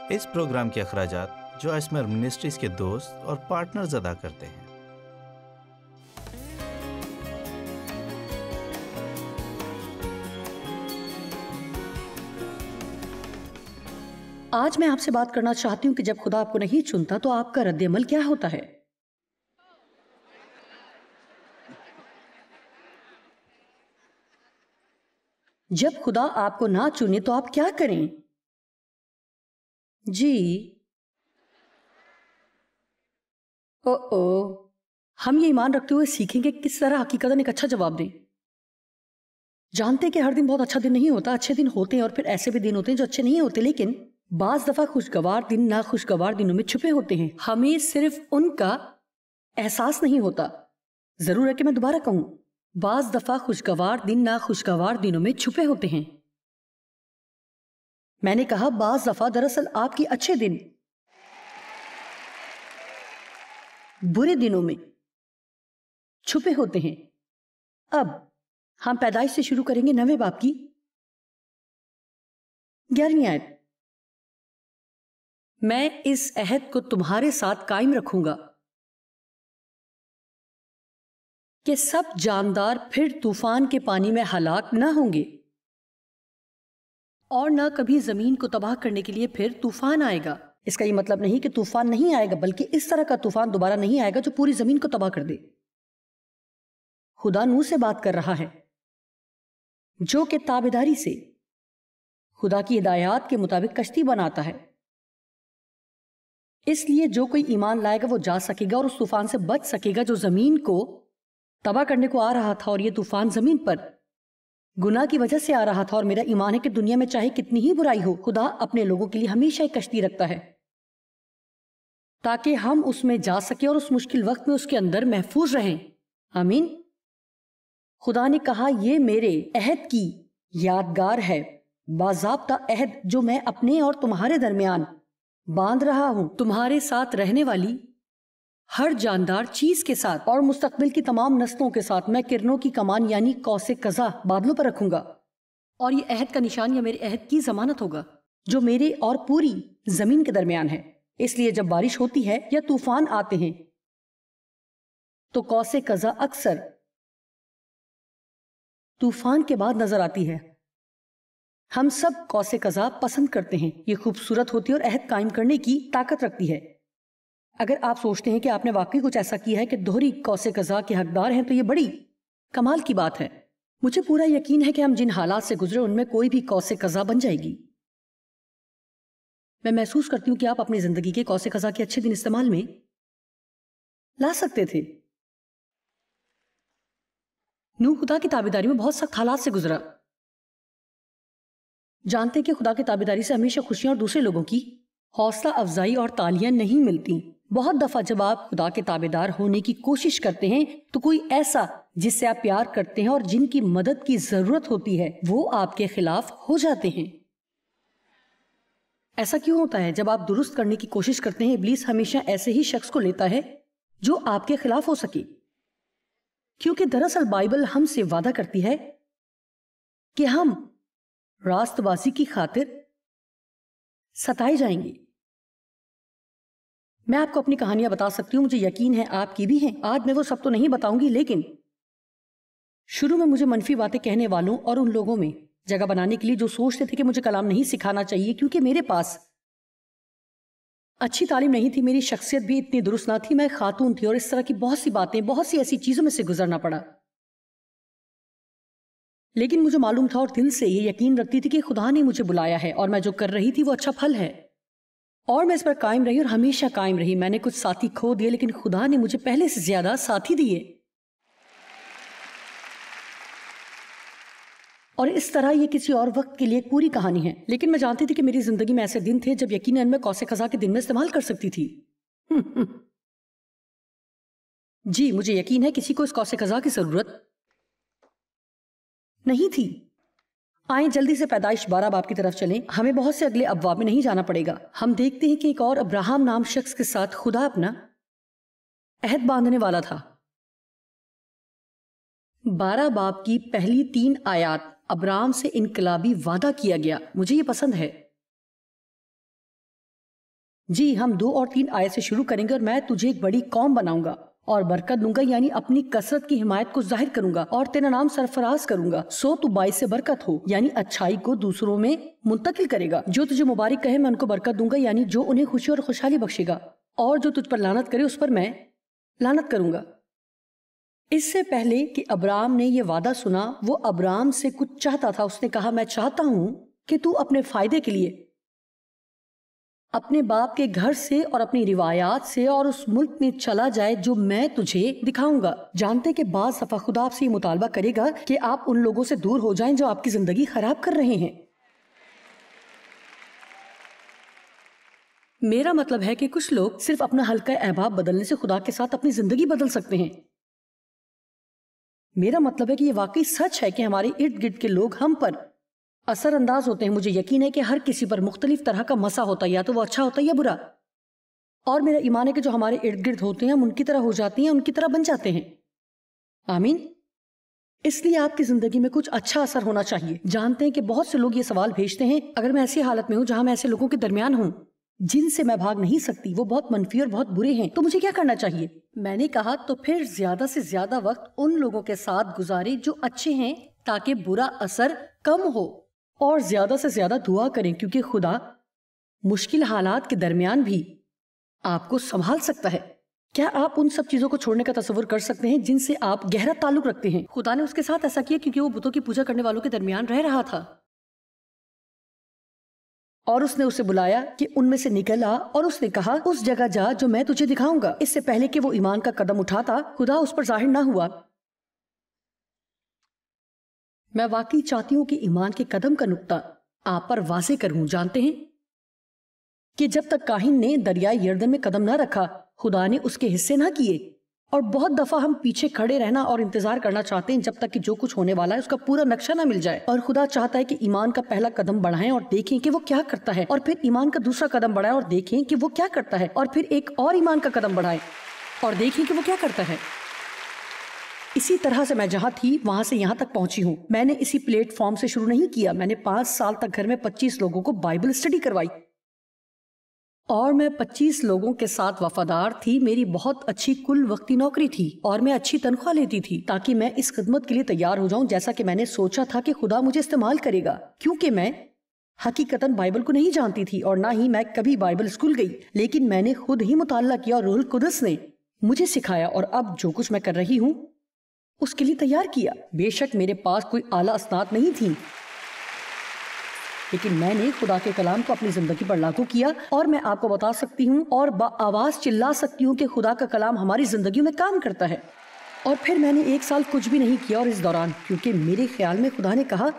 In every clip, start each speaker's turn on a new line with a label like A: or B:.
A: اس programme کے اخراجات جو اسمر منسٹریز کے دوست اور پارٹنرز ادا کرتے ہیں۔
B: آج میں آپ سے بات کرنا چاہتی ہوں کہ جب خدا آپ کو نہیں چنتا تو آپ کا رد عمل کیا ہوتا ہے؟ جب خدا آپ کو نہ چنے تو آپ کیا کریں؟ جی ہم یہ ایمان رکھتے ہوئے سیکھیں گے کس طرح حقیقتاً ایک اچھا جواب دیں۔ جانتے ہیں کہ ہر دن بہت اچھا دن نہیں ہوتا، اچھے دن ہوتے ہیں اور پھر ایسے بھی دن ہوتے ہیں جو اچھے نہیں ہوتے، لیکن بعض دفعہ خوشگوار دن ناخوشگوار دنوں میں چھپے ہوتے ہیں، ہمیں صرف ان کا احساس نہیں ہوتا۔ ضرور ہے کہ میں دوبارہ کہوں، بعض دفعہ خوشگوار دن ناخوشگوار دنوں میں چھپے ہوتے ہیں۔ میں نے کہا بعض دفعہ دراصل آپ کی اچھے دن برے دنوں میں چھپے ہوتے ہیں۔ اب ہم پیدائش سے شروع کریں گے 9 باب کی 11ویں آیت۔ میں اس عہد کو تمہارے ساتھ قائم رکھوں گا کہ سب جاندار پھر طوفان کے پانی میں ہلاک نہ ہوں گے، اور نہ کبھی زمین کو تباہ کرنے کے لیے پھر طوفان آئے گا۔ اس کا یہ مطلب نہیں کہ طوفان نہیں آئے گا، بلکہ اس طرح کا طوفان دوبارہ نہیں آئے گا جو پوری زمین کو تباہ کر دے۔ خدا نوح سے بات کر رہا ہے جو کہ تابعداری سے خدا کی ہدایات کے مطابق کشتی بناتا ہے، اس لیے جو کوئی ایمان لائے گا وہ جا سکے گا اور اس طوفان سے بچ سکے گا جو زمین کو تباہ کرنے کو آ رہا تھا۔ اور یہ طوفان زمین پر گناہ کی وجہ سے آ رہا تھا، اور میرا ایمان ہے کہ دنیا میں چاہے کتنی ہی برائی ہو، خدا اپنے لوگوں کے لیے ہمیشہ ایک کشتی رکھتا ہے تاکہ ہم اس میں جا سکیں اور اس مشکل وقت میں اس کے اندر محفوظ رہیں۔ آمین۔ خدا نے کہا یہ میرے عہد کی یادگار ہے، باضابطہ عہد جو میں اپنے اور تمہارے درمیان باندھ رہا ہوں، تمہارے ساتھ رہنے والی ہر جاندار چیز کے ساتھ اور مستقبل کی تمام نسلوں کے ساتھ میں کرنوں کی کمان یعنی قوس قزح بادلوں پر رکھوں گا، اور یہ عہد کا نشان یا میرے عہد کی ضمانت ہوگا جو میرے اور پوری زمین کے درمیان ہے۔ اس لیے جب بارش ہوتی ہے یا طوفان آتے ہیں تو قوس قزح اکثر طوفان کے بعد نظر آتی ہے۔ ہم سب قوس قزح پسند کرتے ہیں، یہ خوبصورت ہوتی ہے اور عہد قائم کرنے کی طاقت رکھتی ہے۔ اگر آپ سوچتے ہیں کہ آپ نے واقعی کچھ ایسا کیا ہے کہ دوہری قوس قزح کے حقدار ہیں تو یہ بڑی کمال کی بات ہے۔ مجھے پورا یقین ہے کہ ہم جن حالات سے گزرے ان میں کوئی بھی قوس قزح بن جائے گی۔ میں محسوس کرتی ہوں کہ آپ اپنی زندگی کے قوس قزح کے اچھے دن استعمال میں لا سکتے تھے۔ نوح خدا کی تابعداری میں بہت سخت حالات سے گزرا۔ جانتے ہیں کہ خدا کی تابعداری سے ہمیشہ خوشیاں اور دوسرے لوگوں کی حوصلہ افزائی اور تالیاں نہیں ملتی۔ بہت دفعہ جب آپ خدا کے تابعدار ہونے کی کوشش کرتے ہیں تو کوئی ایسا جس سے آپ پیار کرتے ہیں اور جن کی مدد کی ضرورت ہوتی ہے وہ آپ کے خلاف ہو جاتے ہیں۔ ایسا کیوں ہوتا ہے؟ جب آپ درست کرنے کی کوشش کرتے ہیں ابلیس ہمیشہ ایسے ہی شخص کو لیتا ہے جو آپ کے خلاف ہو سکے، کیونکہ دراصل بائبل ہم سے وعدہ کرتی ہے کہ ہم راست بازی کی خاطر ستائے جائیں گے۔ میں آپ کو اپنی کہانیاں بتا سکتی ہوں، مجھے یقین ہے آپ کی بھی ہیں۔ آج میں وہ سب تو نہیں بتاؤں گی، لیکن شروع میں مجھے منفی باتیں کہنے والوں اور ان لوگوں میں جگہ بنانے کے لیے جو سوچتے تھے کہ مجھے کلام نہیں سکھانا چاہیے کیونکہ میرے پاس اچھی تعلیم نہیں تھی، میری شخصیت بھی اتنی درست نہ تھی، میں خاتون تھی، اور اس طرح کی بہت سی باتیں، بہت سی ایسی چیزوں میں سے گزرنا پڑا۔ لیکن مجھے معلوم تھا اور دل سے یہ یقین رکھتی تھی کہ خدا نے مجھے بلایا ہے اور میں جو کر رہی تھی وہ اچھا پھل ہے، اور میں اس پر قائم رہی اور ہمیشہ قائم رہی۔ میں نے کچھ ساتھی کھو دیے لیکن خدا نے مجھے پہلے سے زیادہ ساتھی دیے، اور اس طرح یہ کسی اور وقت کے لیے ایک پوری کہانی ہے۔ لیکن میں جانتی تھی کہ میری زندگی میں ایسے دن تھے جب یقیناً میں قوس قزح کے دن میں استعمال کر سکتی تھی۔ جی مجھے یقین ہے کسی کو اس قوس قزح کی ضرورت نہیں تھی۔ آئیں جلدی سے پیدائش 12 باب کی طرف چلیں، ہمیں بہت سے اگلے ابواب میں نہیں جانا پڑے گا۔ ہم دیکھتے ہیں کہ ایک اور ابراہم نام شخص کے ساتھ خدا اپنا عہد باندھنے والا تھا۔ 12 باب کی پہلی 3 آیات ابراہم سے انقلابی وعدہ کیا گیا، مجھے یہ پسند ہے۔ جی ہم 2 اور 3 آیت سے شروع کریں گے. اور میں تجھے ایک بڑی قوم بناؤں گا اور برکت دوں گا، یعنی اپنی کثرت کی حمایت کو ظاہر کروں گا، اور تیرا نام سرفراز کروں گا، سو تو باعث برکت ہو، یعنی اچھائی کو دوسروں میں منتقل کرے گا. جو تجھے مبارک کہے میں ان کو برکت دوں گا، یعنی جو انہیں خوشی اور خوشحالی بخشے گا، اور جو تجھ پر لعنت کرے اس پر میں لعنت کروں گا. اس سے پہلے کہ ابرام نے یہ وعدہ سنا، وہ ابرام سے کچھ چاہتا تھا. اس نے کہا میں چاہتا ہوں کہ تو اپنے فائدے کے لیے اپنے باپ کے گھر سے اور اپنی روایات سے اور اس ملک میں چلا جائے جو میں تجھے دکھاؤں گا. جانتے کہ بعض دفعہ خدا آپ سے یہ مطالبہ کرے گا کہ آپ ان لوگوں سے دور ہو جائیں جو آپ کی زندگی خراب کر رہے ہیں. میرا مطلب ہے کہ کچھ لوگ صرف اپنا حلقہ احباب بدلنے سے خدا کے ساتھ اپنی زندگی بدل سکتے ہیں. میرا مطلب ہے کہ یہ واقعی سچ ہے کہ ہمارے ارد گرد کے لوگ ہم پر اثر انداز ہوتے ہیں. مجھے یقین ہے کہ ہر کسی پر مختلف طرح کا مسا ہوتا ہے، یا تو وہ اچھا ہوتا ہے یا برا. اور میرا ایمان ہے کہ جو ہمارے ارد گرد ہوتے ہیں ہم ان کی طرح ہو جاتے ہیں، ان کی طرح بن جاتے ہیں. آمین. اس لیے آپ کی زندگی میں کچھ اچھا اثر ہونا چاہیے. جانتے ہیں کہ بہت سے لوگ یہ سوال بھیجتے ہیں، اگر میں ایسی حالت میں ہوں جہاں میں ایسے لوگوں کے درمیان ہوں جن سے میں بھاگ نہیں سکتی، وہ بہت منفی اور بہت برے ہیں، تو مجھے کیا کرنا چاہیے؟ میں نے کہا تو پھر زیادہ سے زیادہ وقت ان لوگوں کے ساتھ گزارے جو اچھے ہیں تاکہ برا اثر کم ہو، اور زیادہ سے زیادہ دعا کریں کیونکہ خدا مشکل حالات کے درمیان بھی آپ کو سنبھال سکتا ہے. کیا آپ ان سب چیزوں کو چھوڑنے کا تصور کر سکتے ہیں جن سے آپ گہرا تعلق رکھتے ہیں؟ خدا نے اس کے ساتھ ایسا کیا کیونکہ وہ بتوں کی پوجا کرنے والوں کے درمیان رہ رہا تھا، اور اس نے اسے بلایا کہ ان میں سے نکل آ، اور اس نے کہا اس جگہ جا جو میں تجھے دکھاؤں گا. اس سے پہلے کہ وہ ایمان کا قدم اٹھاتا خدا اس پر ظاہر نہ ہوا. میں واقعی چاہتی ہوں کہ ایمان کے قدم کا نقطہ آپ پر واضح کروں. جانتے ہیں کہ جب تک کاہن نے دریائے یردن میں قدم نہ رکھا خدا نے اس کے حصے نہ کیے. اور بہت دفعہ ہم پیچھے کھڑے رہنا اور انتظار کرنا چاہتے ہیں جب تک کہ جو کچھ ہونے والا ہے اس کا پورا نقشہ نہ مل جائے. اور خدا چاہتا ہے کہ ایمان کا پہلا قدم بڑھائیں اور دیکھیں کہ وہ کیا کرتا ہے، اور پھر ایمان کا دوسرا قدم بڑھائیں اور دیکھیں کہ وہ کیا کرتا ہے، اور پھر ایک اور ایمان کا قدم بڑھائیں اور دیکھیں کہ وہ کیا کرتا ہے. اسی طرح سے میں جہاں تھی وہاں سے یہاں تک پہنچی ہوں. میں نے اسی پلیٹ فارم سے شروع نہیں کیا. میں نے 5 سال تک گھر میں 25 لوگوں کو بائبل اسٹڈی کروائی، اور میں 25 لوگوں کے ساتھ وفادار تھی. میری بہت اچھی کل وقتی نوکری تھی اور میں اچھی تنخواہ لیتی تھی تاکہ میں اس خدمت کے لیے تیار ہو جاؤں جیسا کہ میں نے سوچا تھا کہ خدا مجھے استعمال کرے گا. کیونکہ میں حقیقتاً بائبل کو نہیں جانتی تھی اور نہ ہی میں کبھی بائبل اسکول گئی، لیکن میں نے خود ہی مطالعہ کیا اور روح القدس نے مجھے سکھایا، اور اب جو کچھ میں کر رہی ہوں اس کے لیے تیار کیا. بے شک میرے پاس کوئی اعلیٰ اسناد نہیں تھی، لیکن میں نے خدا کے کلام کو اپنی زندگی پر لاگو کیا، اور میں آپ کو بتا سکتی ہوں اور بآواز چلا سکتی ہوں کہ خدا کا کلام ہماری زندگیوں میں کام کرتا ہے. اور پھر میں نے 1 سال کچھ بھی نہیں کیا، اور اس دوران کیونکہ میرے خیال میں خدا نے کہا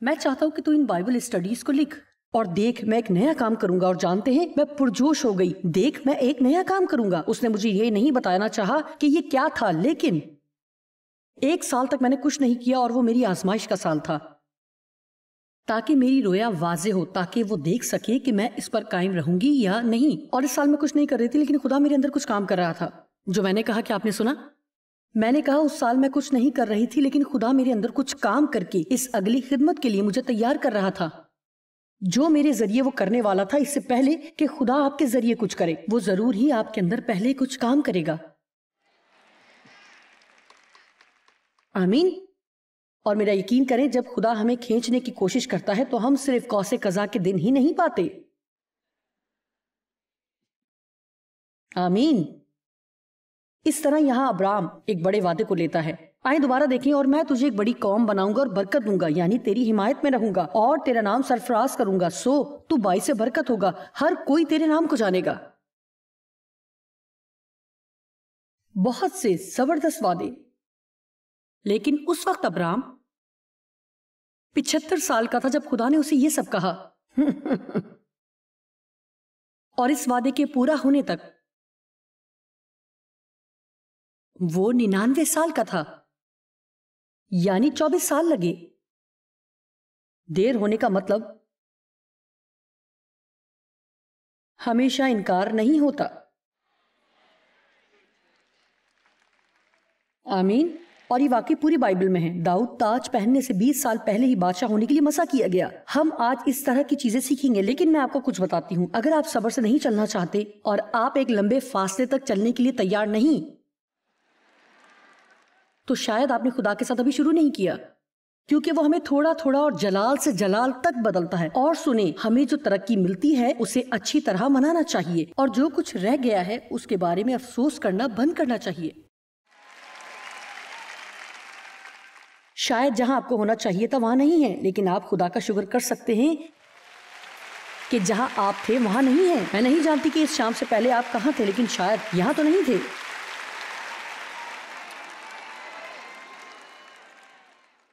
B: میں چاہتا ہوں کہ تو ان بائبل اسٹڈیز کو لکھ اور دیکھ میں ایک نیا کام کروں گا. اور جانتے ہیں میں پرجوش ہو گئی. دیکھ میں ایک نیا کام کروں گا. اس نے مجھے یہ نہیں بتانا چاہا کہ یہ کیا تھا، لیکن 1 سال تک میں نے کچھ نہیں کیا، اور وہ میری آزمائش کا سال تھا تاکہ میری رویا واضح ہو، تاکہ وہ دیکھ سکے کہ میں اس پر قائم رہوں گی یا نہیں. اور اس سال میں کچھ نہیں کر رہی تھی، لیکن خدا میرے اندر کچھ کام کر رہا تھا. جو میں نے کہا کہ آپ نے سنا، میں نے کہا اس سال میں کچھ نہیں کر رہی تھی، لیکن خدا میرے اندر کچھ کام کر کے اس اگلی خدمت کے لیے مجھے تیار کر رہا تھا جو میرے ذریعے وہ کرنے والا تھا. اس سے پہلے کہ خدا آپ کے ذریعے کچھ کرے، وہ ضرور ہی آپ کے اندر پہلے کچھ کام کرے گا. آمین. اور میرا یقین کریں جب خدا ہمیں کھینچنے کی کوشش کرتا ہے تو ہم صرف قوس قزح کے دن ہی نہیں پاتے. آمین. اس طرح یہاں ابرام ایک بڑے وعدے کو لیتا ہے. آئیں دوبارہ دیکھیں. اور میں تجھے ایک بڑی قوم بناؤں گا اور برکت دوں گا، یعنی تیری حمایت میں رہوں گا اور تیرا نام سرفراز کروں گا، سو تو باعث برکت ہوگا، ہر کوئی تیرے نام کو جانے گا. بہت سے زبردست وعدے. لیکن اس وقت ابرام 75 سال کا تھا جب خدا نے اسے یہ سب کہا. اور اس وعدے کے پورا ہونے تک وہ 99 سال کا تھا، یعنی 24 سال لگے. دیر ہونے کا مطلب ہمیشہ انکار نہیں ہوتا. آمین. اور یہ واقعی پوری بائبل میں ہے. داؤد تاج پہننے سے 20 سال پہلے ہی بادشاہ ہونے کے لیے مسح کیا گیا. ہم آج اس طرح کی چیزیں سیکھیں گے، لیکن میں آپ کو کچھ بتاتی ہوں. اگر آپ صبر سے نہیں چلنا چاہتے اور آپ ایک لمبے فاصلے تک چلنے کے لیے تیار نہیں، تو شاید آپ نے خدا کے ساتھ ابھی شروع نہیں کیا، کیونکہ وہ ہمیں تھوڑا تھوڑا اور جلال سے جلال تک بدلتا ہے. اور سنیں، ہمیں جو ترقی ملتی ہے اسے اچھی طرح منانا چاہیے، اور جو کچھ رہ گیا ہے اس کے بارے میں افسوس کرنا بند کرنا چاہیے. شاید جہاں آپ کو ہونا چاہیے تھا وہاں نہیں ہے، لیکن آپ خدا کا شکر کر سکتے ہیں کہ جہاں آپ تھے وہاں نہیں ہے. میں نہیں جانتی کہ اس شام سے پہلے آپ کہاں تھے، لیکن شاید یہاں تو نہیں تھے.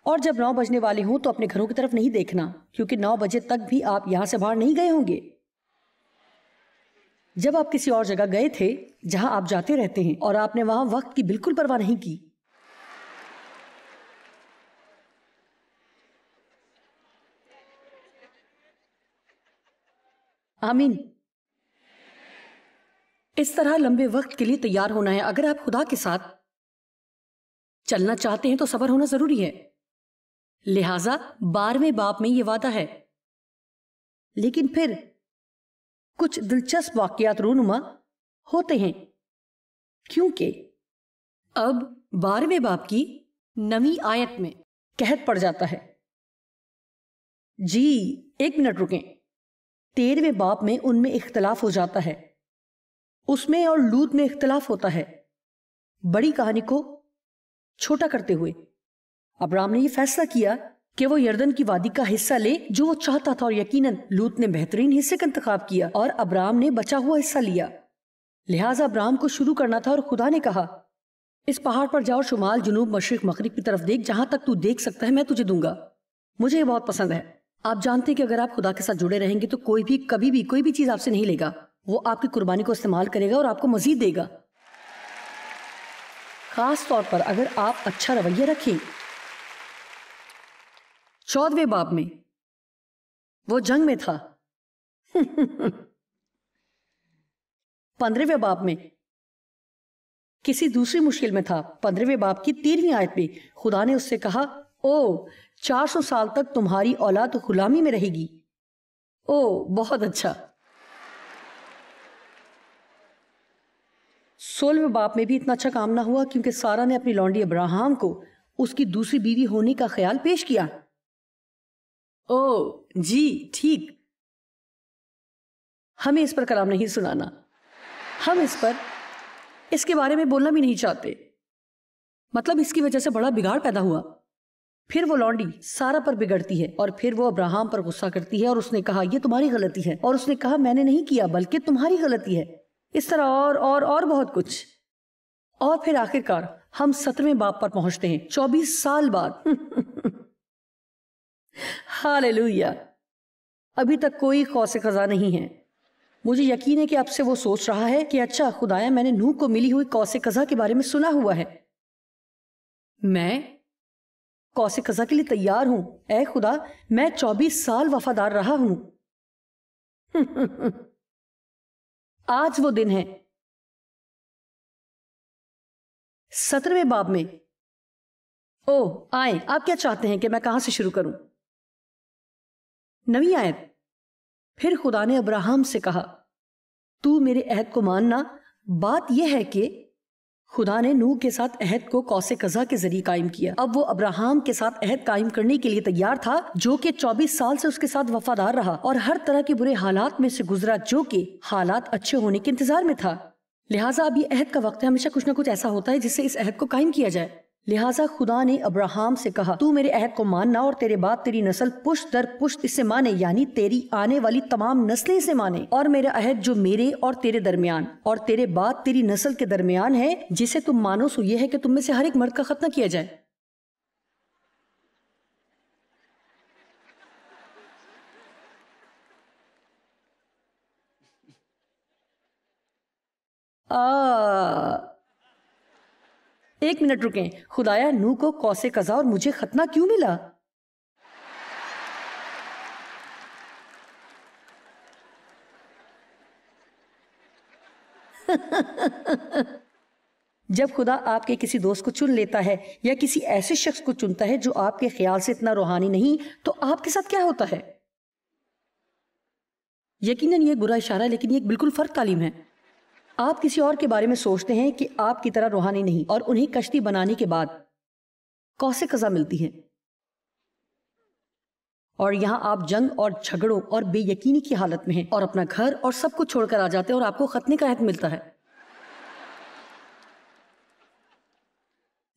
B: اور جب 9 بجنے والے ہوں تو اپنے گھروں کی طرف نہیں دیکھنا، کیونکہ 9 بجے تک بھی آپ یہاں سے باہر نہیں گئے ہوں گے. جب آپ کسی اور جگہ گئے تھے جہاں آپ جاتے رہتے ہیں، اور آپ نے وہاں وقت کی بالکل پرواہ نہیں کی. آمین. اس طرح لمبے وقت کے لیے تیار ہونا ہے. اگر آپ خدا کے ساتھ چلنا چاہتے ہیں تو صبر ہونا ضروری ہے. لہٰذا 12ویں باب میں یہ وعدہ ہے. لیکن پھر کچھ دلچسپ واقعات رونما ہوتے ہیں، کیونکہ اب 12ویں باب کی 9ویں آیت میں قحط پڑ جاتا ہے. جی 1 منٹ رکیں. 13ویں باب میں ان میں اختلاف ہو جاتا ہے. اس میں اور لوط میں اختلاف ہوتا ہے. بڑی کہانی کو چھوٹا کرتے ہوئے ابرام نے یہ فیصلہ کیا کہ وہ یردن کی وادی کا حصہ لے جو وہ چاہتا تھا، اور یقیناً لوط نے بہترین حصے کا انتخاب کیا اور ابرام نے بچا ہوا حصہ لیا. لہٰذا ابرام کو شروع کرنا تھا، اور خدا نے کہا اس پہاڑ پر جاؤ، شمال جنوب مشرق مغرب کی طرف دیکھ، جہاں تک تو دیکھ سکتا ہے میں تجھے دوں گا. مجھے یہ بہت پسند ہے. آپ جانتے ہیں کہ اگر آپ خدا کے ساتھ جڑے رہیں گے تو کوئی بھی کبھی بھی کوئی بھی چیز آپ سے نہیں لے گا. وہ آپ کی قربانی کو استعمال کرے گا اور آپ کو مزید دے گا. خاص طور پر اگر آپ اچھا رویہ رکھیں. 14ویں باب میں وہ جنگ میں تھا. 15ویں باب میں کسی دوسری مشکل میں تھا. 15ویں باب کی 13ویں آیت میں خدا نے اس سے کہا او 400 سال تک تمہاری اولاد غلامی میں رہے گی. او بہت اچھا. 16ویں باب میں بھی اتنا اچھا کام نہ ہوا، کیونکہ سارا نے اپنی لونڈی ابراہم کو اس کی دوسری بیوی ہونے کا خیال پیش کیا. او جی ٹھیک. ہمیں اس پر کلام نہیں سنانا. ہم اس کے بارے میں بولنا بھی نہیں چاہتے. مطلب اس کی وجہ سے بڑا بگاڑ پیدا ہوا. پھر وہ لونڈی سارا پر بگڑتی ہے، اور پھر وہ ابراہم پر غصہ کرتی ہے، اور اس نے کہا یہ تمہاری غلطی ہے، اور اس نے کہا میں نے نہیں کیا بلکہ تمہاری غلطی ہے. اس طرح اور بہت کچھ. اور پھر آخر کار ہم 17ویں باب پر پہنچتے ہیں 24 سال بعد. ہاللویا. ابھی تک کوئی قوس قزح نہیں ہے. مجھے یقین ہے کہ اب سے وہ سوچ رہا ہے کہ اچھا خدایا میں نے نوح کو ملی ہوئی قوس قزح کے بارے میں سنا ہوا ہے، میں قوس قزح کے لیے تیار ہوں. اے خدا میں 24 سال وفادار رہا ہوں. آج وہ دن ہے. 17ویں باب میں او آئیں، آپ کیا چاہتے ہیں کہ میں کہاں سے شروع کروں؟ 9ویں آیت. پھر خدا نے ابراہم سے کہا تو میرے عہد کو ماننا. بات یہ ہے کہ خدا نے نوح کے ساتھ عہد کو قوس قزح کے ذریعے قائم کیا. اب وہ ابراہم کے ساتھ عہد قائم کرنے کے لیے تیار تھا، جو کہ 24 سال سے اس کے ساتھ وفادار رہا اور ہر طرح کے برے حالات میں سے گزرا، جو کہ حالات اچھے ہونے کے انتظار میں تھا. لہٰذا اب یہ عہد کا وقت ہے. ہمیشہ کچھ نہ کچھ ایسا ہوتا ہے جس سے اس عہد کو قائم کیا جائے. لہٰذا خدا نے ابراہم سے کہا تو میرے عہد کو ماننا، اور تیرے بعد تیری نسل پشت در پشت اسے مانے، یعنی تیری آنے والی تمام نسلیں اسے مانے. اور میرا عہد جو میرے اور تیرے درمیان اور تیرے بعد تیری نسل کے درمیان ہے جسے تم مانو، سو یہ ہے کہ تم میں سے ہر ایک مرد کا ختنہ کیا جائے. ایک منٹ رکیں. خدایا نوح کو قوس قزح اور مجھے ختنہ کیوں ملا؟ جب خدا آپ کے کسی دوست کو چن لیتا ہے یا کسی ایسے شخص کو چنتا ہے جو آپ کے خیال سے اتنا روحانی نہیں، تو آپ کے ساتھ کیا ہوتا ہے؟ یقیناً یہ ایک برا اشارہ ہے، لیکن یہ ایک بالکل فرق تعلیم ہے۔ آپ کسی اور کے بارے میں سوچتے ہیں کہ آپ کی طرح روحانی نہیں، اور انہیں کشتی بنانے کے بعد قوس قزح ملتی ہے، اور یہاں آپ جنگ اور جھگڑوں اور بے یقینی کی حالت میں ہیں اور اپنا گھر اور سب کچھ چھوڑ کر آ جاتے ہیں اور آپ کو ختنے کا عہد ملتا ہے۔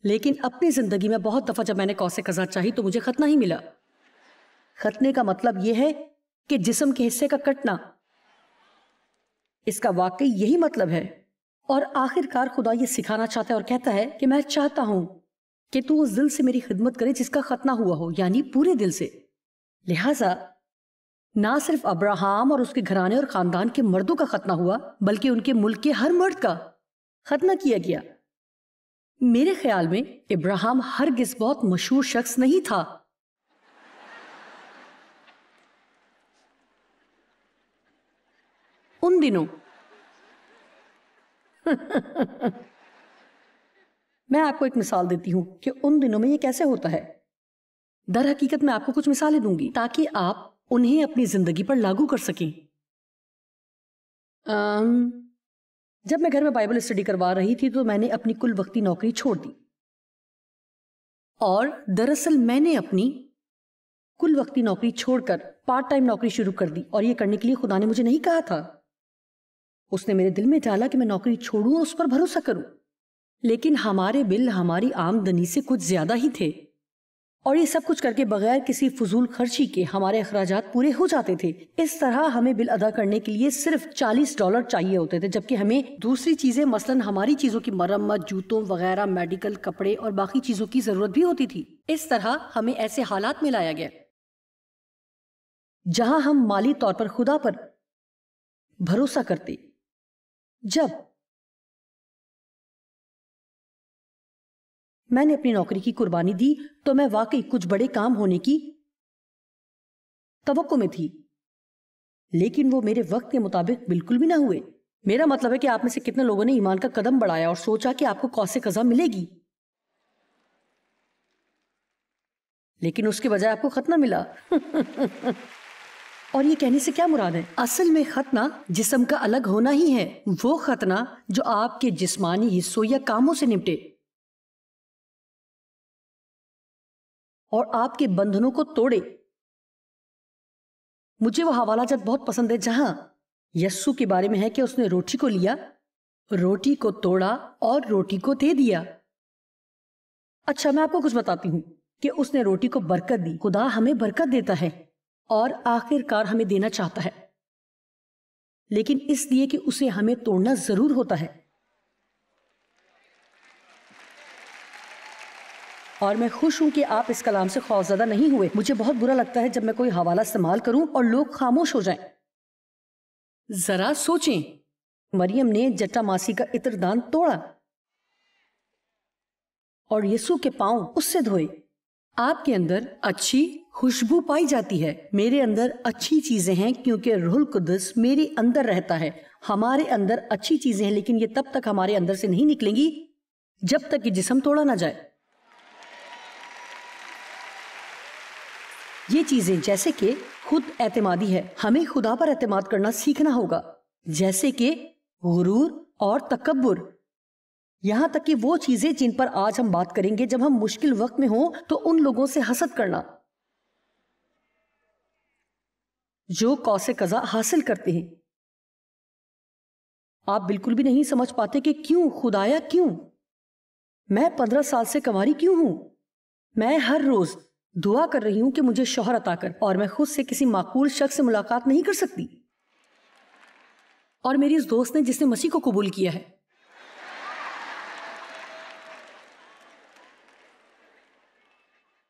B: لیکن اپنی زندگی میں بہت دفعہ جب میں نے قوس قزح چاہی تو مجھے ختنہ ہی ملا۔ ختنے کا مطلب یہ ہے کہ جسم کے حصے کا کٹنا، اس کا واقعی یہی مطلب ہے۔ اور آخر کار خدا یہ سکھانا چاہتا ہے اور کہتا ہے کہ میں چاہتا ہوں کہ تو اس دل سے میری خدمت کرے جس کا ختنہ ہوا ہو، یعنی پورے دل سے۔ لہٰذا نہ صرف ابراہم اور اس کے گھرانے اور خاندان کے مردوں کا ختنہ ہوا، بلکہ ان کے ملک کے ہر مرد کا ختنہ کیا گیا۔ میرے خیال میں ابراہم ہرگز بہت مشہور شخص نہیں تھا۔ ان دنوں میں آپ کو ایک مثال دیتی ہوں کہ ان دنوں میں یہ کیسے ہوتا ہے۔ در حقیقت میں آپ کو کچھ مثالیں دوں گی تاکہ آپ انہیں اپنی زندگی پر لاگو کر سکیں۔ جب میں گھر میں بائبل اسٹڈی کروا رہی تھی تو میں نے اپنی کل وقتی نوکری چھوڑ دی، اور دراصل میں نے اپنی کل وقتی نوکری چھوڑ کر پارٹ ٹائم نوکری شروع کر دی، اور یہ کرنے کے لیے خدا نے مجھے نہیں کہا تھا۔ اس نے میرے دل میں ڈالا کہ میں نوکری چھوڑوں اور اس پر بھروسہ کروں، لیکن ہمارے بل ہماری آمدنی سے کچھ زیادہ ہی تھے، اور یہ سب کچھ کر کے بغیر کسی فضول خرچی کے ہمارے اخراجات پورے ہو جاتے تھے۔ اس طرح ہمیں بل ادا کرنے کے لیے صرف $40 چاہیے ہوتے تھے، جبکہ ہمیں دوسری چیزیں مثلاً ہماری چیزوں کی مرمت، جوتوں وغیرہ، میڈیکل، کپڑے اور باقی چیزوں کی ضرورت بھی ہوتی تھی۔ اس طرح ہمیں ایسے حالات میں لایا گیا جہاں ہم مالی طور پر خدا پر بھروسہ کرتے۔ جب میں نے اپنی نوکری کی قربانی دی تو میں واقعی کچھ بڑے کام ہونے کی توقع میں تھی، لیکن وہ میرے وقت کے مطابق بالکل بھی نہ ہوئے۔ میرا مطلب ہے کہ آپ میں سے کتنے لوگوں نے ایمان کا قدم بڑھایا اور سوچا کہ آپ کو قوس قزح ملے گی، لیکن اس کے بجائے آپ کو ختنہ ملا۔ اور یہ کہنے سے کیا مراد ہے؟ اصل میں ختنہ جسم کا الگ ہونا ہی ہے، وہ ختنہ جو آپ کے جسمانی حصوں یا کاموں سے نمٹے اور آپ کے بندھنوں کو توڑے۔ مجھے وہ حوالہ جات بہت پسند ہے جہاں یسوع کے بارے میں ہے کہ اس نے روٹی کو لیا، روٹی کو توڑا اور روٹی کو دے دیا۔ اچھا، میں آپ کو کچھ بتاتی ہوں کہ اس نے روٹی کو برکت دی۔ خدا ہمیں برکت دیتا ہے اور آخر کار ہمیں دینا چاہتا ہے، لیکن اس لیے کہ اسے ہمیں توڑنا ضرور ہوتا ہے۔ اور میں خوش ہوں کہ آپ اس کلام سے خوفزدہ نہیں ہوئے۔ مجھے بہت برا لگتا ہے جب میں کوئی حوالہ استعمال کروں اور لوگ خاموش ہو جائیں۔ ذرا سوچیں، مریم نے جٹا ماسی کا عطر دان توڑا اور یسوع کے پاؤں اس سے دھوئے۔ آپ کے اندر اچھی خوشبو پائی جاتی ہے، میرے اندر اچھی چیزیں ہیں کیونکہ روح القدس میرے اندر رہتا ہے۔ ہمارے اندر اچھی چیزیں ہیں، لیکن یہ تب تک ہمارے اندر سے نہیں نکلیں گی جب تک کہ جسم توڑا نہ جائے۔ یہ چیزیں جیسے کہ خود اعتمادی ہے، ہمیں خدا پر اعتماد کرنا سیکھنا ہوگا، جیسے کہ غرور اور تکبر، یہاں تک کہ وہ چیزیں جن پر آج ہم بات کریں گے جب ہم مشکل وقت میں ہوں تو ان لوگوں سے حسد کرنا جو قوس قزح حاصل کرتے ہیں۔ آپ بالکل بھی نہیں سمجھ پاتے کہ کیوں خدایا، کیوں میں 15 سال سے کنواری کیوں ہوں؟ میں ہر روز دعا کر رہی ہوں کہ مجھے شوہر عطا کر، اور میں خود سے کسی معقول شخص سے ملاقات نہیں کر سکتی۔ اور میری اس دوست نے جس نے مسیح کو قبول کیا ہے،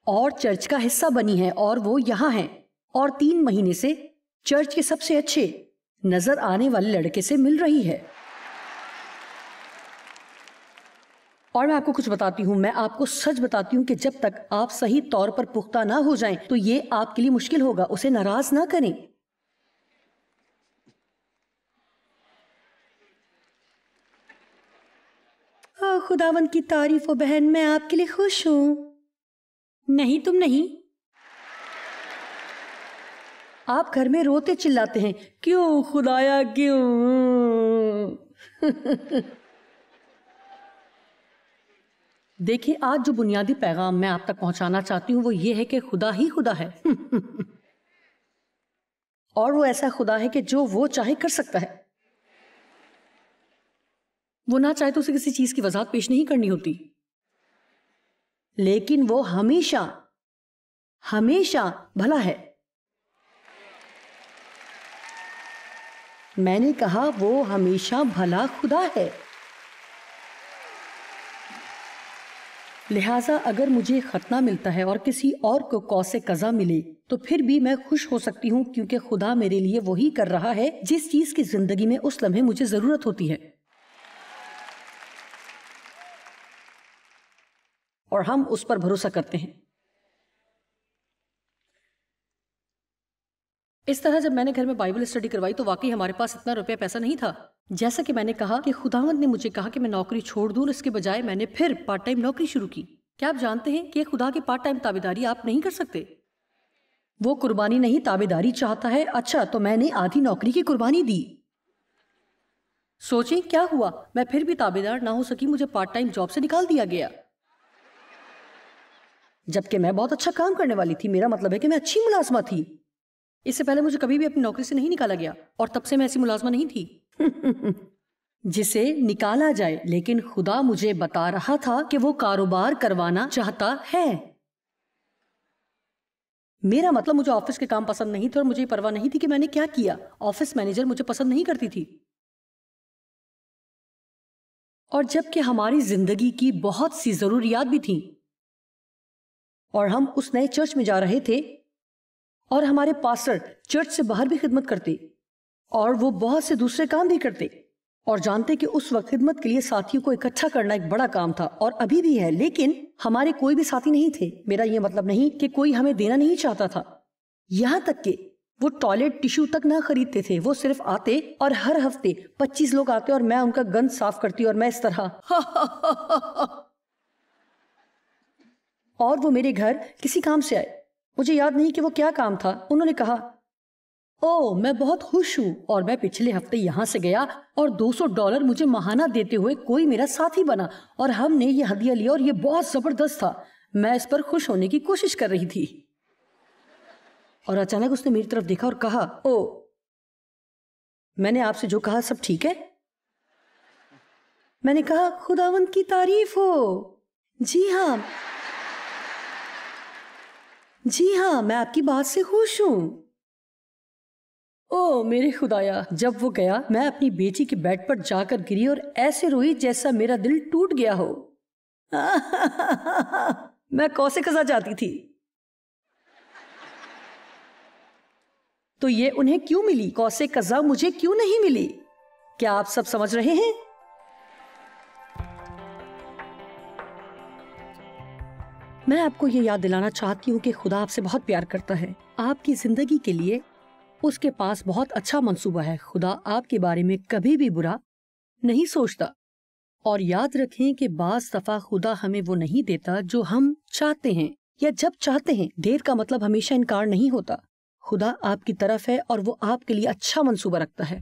B: اور چرچ کا حصہ بنی ہے، اور وہ یہاں ہیں، اور 3 مہینے سے چرچ کے سب سے اچھے نظر آنے والے لڑکے سے مل رہی ہے۔ اور میں آپ کو کچھ بتاتی ہوں، میں آپ کو سچ بتاتی ہوں کہ جب تک آپ صحیح طور پر پختہ نہ ہو جائیں تو یہ آپ کے لیے مشکل ہوگا۔ اسے ناراض نہ کریں۔ خداوند کی تعریف ہو بہن، میں آپ کے لیے خوش ہوں۔ نہیں تم نہیں، آپ گھر میں روتے چلاتے ہیں، کیوں خدایا کیوں؟ دیکھیں، آج جو بنیادی پیغام میں آپ تک پہنچانا چاہتی ہوں وہ یہ ہے کہ خدا ہی خدا ہے، اور وہ ایسا خدا ہے کہ جو وہ چاہے کر سکتا ہے۔ وہ نہ چاہے تو اسے کسی چیز کی وضاحت پیش نہیں کرنی ہوتی، لیکن وہ ہمیشہ ہمیشہ بھلا ہے۔ میں نے کہا وہ ہمیشہ بھلا خدا ہے، لہٰذا اگر مجھے ختنہ ملتا ہے اور کسی اور کو قوس قزح ملے تو پھر بھی میں خوش ہو سکتی ہوں، کیونکہ خدا میرے لیے وہی کر رہا ہے جس چیز کی زندگی میں اس لمحے مجھے ضرورت ہوتی ہے، اور ہم اس پر بھروسہ کرتے ہیں۔ اس طرح جب میں نے گھر میں بائبل اسٹڈی کروائی تو واقعی ہمارے پاس اتنا روپیہ پیسہ نہیں تھا۔ جیسا کہ میں نے کہا کہ خداوند نے مجھے کہا کہ میں نوکری چھوڑ دوں، اور اس کے بجائے میں نے پھر پارٹ ٹائم نوکری شروع کی۔ کیا آپ جانتے ہیں کہ خدا کی پارٹ ٹائم تابعداری آپ نہیں کر سکتے؟ وہ قربانی نہیں، تابعداری چاہتا ہے۔ اچھا، تو میں نے آدھی نوکری کی قربانی دی۔ سوچیں کیا ہوا، میں پھر بھی تابعدار نہ ہو سکی، مجھے پارٹ ٹائم جاب سے نکال دیا گیا، جبکہ میں بہت اچھا کام کرنے والی تھی۔ میرا مطلب ہے کہ میں اچھی ملازمہ تھی۔ اس سے پہلے مجھے کبھی بھی اپنی نوکری سے نہیں نکالا گیا، اور تب سے میں ایسی ملازمہ نہیں تھی جسے نکالا جائے، لیکن خدا مجھے بتا رہا تھا کہ وہ کاروبار کروانا چاہتا ہے۔ میرا مطلب مجھے آفس کے کام پسند نہیں تھے، اور مجھے یہ پرواہ نہیں تھی کہ میں نے کیا کیا۔ آفس مینیجر مجھے پسند نہیں کرتی تھی، اور جبکہ ہماری زندگی کی بہت سی ضروریات بھی تھیں، اور ہم اس نئے چرچ میں جا رہے تھے، اور ہمارے پاسٹر چرچ سے باہر بھی خدمت کرتے، اور وہ بہت سے دوسرے کام بھی کرتے، اور جانتے کہ اس وقت خدمت کے لیے ساتھیوں کو اکٹھا کرنا ایک بڑا کام تھا، اور ابھی بھی ہے، لیکن ہمارے کوئی بھی ساتھی نہیں تھے۔ میرا یہ مطلب نہیں کہ کوئی ہمیں دینا نہیں چاہتا تھا، یہاں تک کہ وہ ٹوائلٹ ٹیشو تک نہ خریدتے تھے، وہ صرف آتے، اور ہر ہفتے 25 لوگ آتے اور میں ان کا گند صاف کرتی، اور میں اس طرح اور وہ میرے گھر کسی کام سے آئے، مجھے یاد نہیں کہ وہ کیا کام تھا۔ انہوں نے کہا، او میں بہت خوش ہوں، اور میں پچھلے ہفتے یہاں سے گیا اور $200 مجھے ماہانہ دیتے ہوئے کوئی میرا ساتھی بنا، اور ہم نے یہ ہدیہ لیا، اور یہ بہت زبردست تھا۔ میں اس پر خوش ہونے کی کوشش کر رہی تھی، اور اچانک اس نے میری طرف دیکھا اور کہا، او میں نے آپ سے جو کہا سب ٹھیک ہے؟ میں نے کہا، خداوند کی تعریف ہو، جی ہاں میں آپ کی بات سے خوش ہوں۔ او میرے خدایا، جب وہ گیا میں اپنی بیٹی کے بیڈ پر جا کر گری اور ایسے روئی جیسا میرا دل ٹوٹ گیا ہو۔ میں قوس قزح چاہتی تھی۔ تو یہ انہیں کیوں ملی؟ قوس قزح مجھے کیوں نہیں ملی؟ کیا آپ سب سمجھ رہے ہیں؟ میں آپ کو یہ یاد دلانا چاہتی ہوں کہ خدا آپ سے بہت پیار کرتا ہے۔ آپ کی زندگی کے لیے اس کے پاس بہت اچھا منصوبہ ہے۔ خدا آپ کے بارے میں کبھی بھی برا نہیں سوچتا، اور یاد رکھیں کہ بعض دفعہ خدا ہمیں وہ نہیں دیتا جو ہم چاہتے ہیں یا جب چاہتے ہیں۔ دیر کا مطلب ہمیشہ انکار نہیں ہوتا۔ خدا آپ کی طرف ہے اور وہ آپ کے لیے اچھا منصوبہ رکھتا ہے۔